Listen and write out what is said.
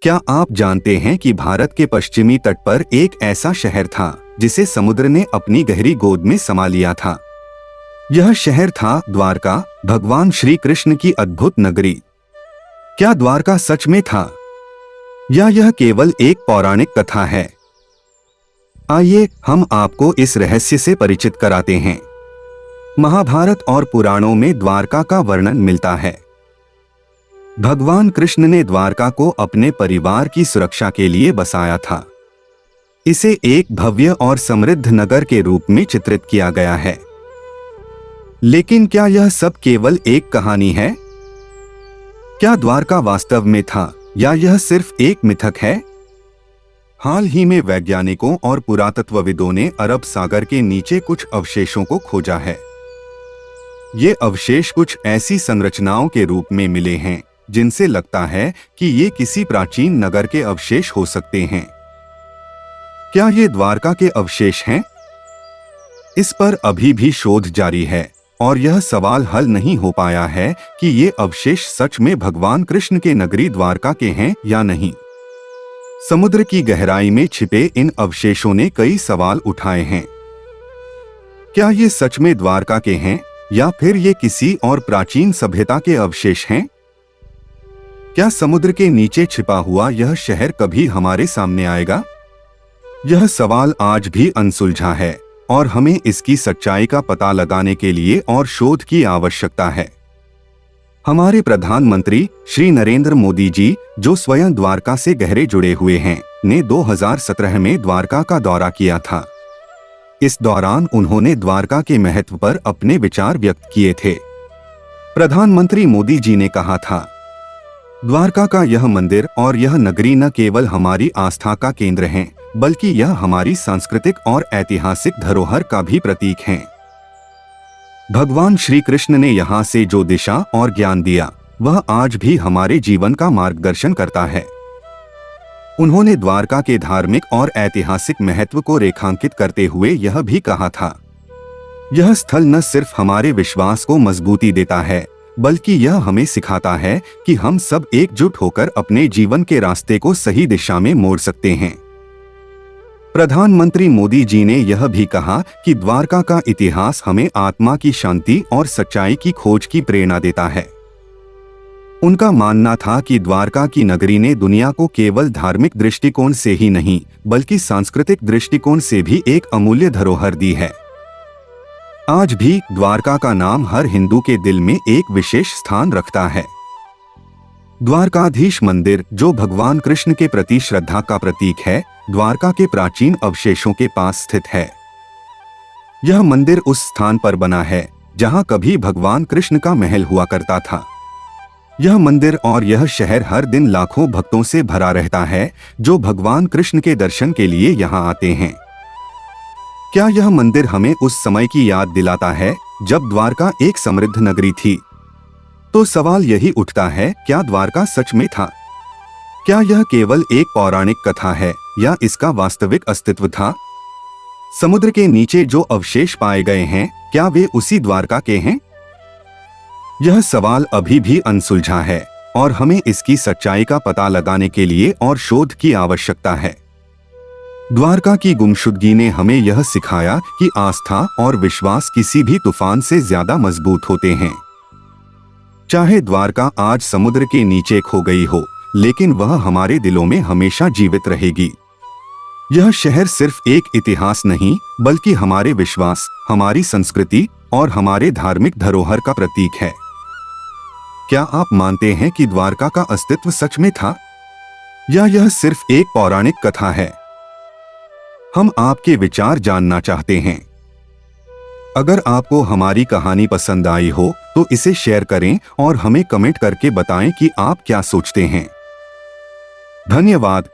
क्या आप जानते हैं कि भारत के पश्चिमी तट पर एक ऐसा शहर था जिसे समुद्र ने अपनी गहरी गोद में समा लिया था? यह शहर था द्वारका, भगवान श्री कृष्ण की अद्भुत नगरी। क्या द्वारका सच में था या यह केवल एक पौराणिक कथा है? आइए हम आपको इस रहस्य से परिचित कराते हैं। महाभारत और पुराणों में द्वारका का वर्णन मिलता है। भगवान कृष्ण ने द्वारका को अपने परिवार की सुरक्षा के लिए बसाया था। इसे एक भव्य और समृद्ध नगर के रूप में चित्रित किया गया है। लेकिन क्या यह सब केवल एक कहानी है? क्या द्वारका वास्तव में था या यह सिर्फ एक मिथक है? हाल ही में वैज्ञानिकों और पुरातत्वविदों ने अरब सागर के नीचे कुछ अवशेषों को खोजा है। ये अवशेष कुछ ऐसी संरचनाओं के रूप में मिले हैं जिनसे लगता है कि ये किसी प्राचीन नगर के अवशेष हो सकते हैं। क्या ये द्वारका के अवशेष हैं? इस पर अभी भी शोध जारी है और यह सवाल हल नहीं हो पाया है कि ये अवशेष सच में भगवान कृष्ण के नगरी द्वारका के हैं या नहीं। समुद्र की गहराई में छिपे इन अवशेषों ने कई सवाल उठाए हैं। क्या ये सच में द्वारका के हैं या फिर ये किसी और प्राचीन सभ्यता के अवशेष हैं? क्या समुद्र के नीचे छिपा हुआ यह शहर कभी हमारे सामने आएगा? यह सवाल आज भी अनसुलझा है और हमें इसकी सच्चाई का पता लगाने के लिए और शोध की आवश्यकता है। हमारे प्रधानमंत्री श्री नरेंद्र मोदी जी, जो स्वयं द्वारका से गहरे जुड़े हुए हैं, ने 2017 में द्वारका का दौरा किया था। इस दौरान उन्होंने द्वारका के महत्व पर अपने विचार व्यक्त किए थे। प्रधानमंत्री मोदी जी ने कहा था, द्वारका का यह मंदिर और यह नगरी न केवल हमारी आस्था का केंद्र है, बल्कि यह हमारी सांस्कृतिक और ऐतिहासिक धरोहर का भी प्रतीक है। भगवान श्री कृष्ण ने यहाँ से जो दिशा और ज्ञान दिया, वह आज भी हमारे जीवन का मार्गदर्शन करता है। उन्होंने द्वारका के धार्मिक और ऐतिहासिक महत्व को रेखांकित करते हुए यह भी कहा था, यह स्थल न सिर्फ हमारे विश्वास को मजबूती देता है, बल्कि यह हमें सिखाता है कि हम सब एकजुट होकर अपने जीवन के रास्ते को सही दिशा में मोड़ सकते हैं। प्रधानमंत्री मोदी जी ने यह भी कहा कि द्वारका का इतिहास हमें आत्मा की शांति और सच्चाई की खोज की प्रेरणा देता है। उनका मानना था कि द्वारका की नगरी ने दुनिया को केवल धार्मिक दृष्टिकोण से ही नहीं, बल्कि सांस्कृतिक दृष्टिकोण से भी एक अमूल्य धरोहर दी है। आज भी द्वारका का नाम हर हिंदू के दिल में एक विशेष स्थान रखता है। द्वारकाधीश मंदिर, जो भगवान कृष्ण के प्रति श्रद्धा का प्रतीक है, द्वारका के प्राचीन अवशेषों के पास स्थित है। यह मंदिर उस स्थान पर बना है जहां कभी भगवान कृष्ण का महल हुआ करता था। यह मंदिर और यह शहर हर दिन लाखों भक्तों से भरा रहता है, जो भगवान कृष्ण के दर्शन के लिए यहाँ आते हैं। क्या यह मंदिर हमें उस समय की याद दिलाता है जब द्वारका एक समृद्ध नगरी थी? तो सवाल यही उठता है, क्या द्वारका सच में था? क्या यह केवल एक पौराणिक कथा है या इसका वास्तविक अस्तित्व था? समुद्र के नीचे जो अवशेष पाए गए हैं, क्या वे उसी द्वारका के हैं? यह सवाल अभी भी अनसुलझा है और हमें इसकी सच्चाई का पता लगाने के लिए और शोध की आवश्यकता है। द्वारका की गुमशुदगी ने हमें यह सिखाया कि आस्था और विश्वास किसी भी तूफान से ज्यादा मजबूत होते हैं। चाहे द्वारका आज समुद्र के नीचे खो गई हो, लेकिन वह हमारे दिलों में हमेशा जीवित रहेगी। यह शहर सिर्फ एक इतिहास नहीं, बल्कि हमारे विश्वास, हमारी संस्कृति और हमारे धार्मिक धरोहर का प्रतीक है। क्या आप मानते हैं कि द्वारका का अस्तित्व सच में था या यह सिर्फ एक पौराणिक कथा है? हम आपके विचार जानना चाहते हैं। अगर आपको हमारी कहानी पसंद आई हो तो इसे शेयर करें और हमें कमेंट करके बताएं कि आप क्या सोचते हैं। धन्यवाद।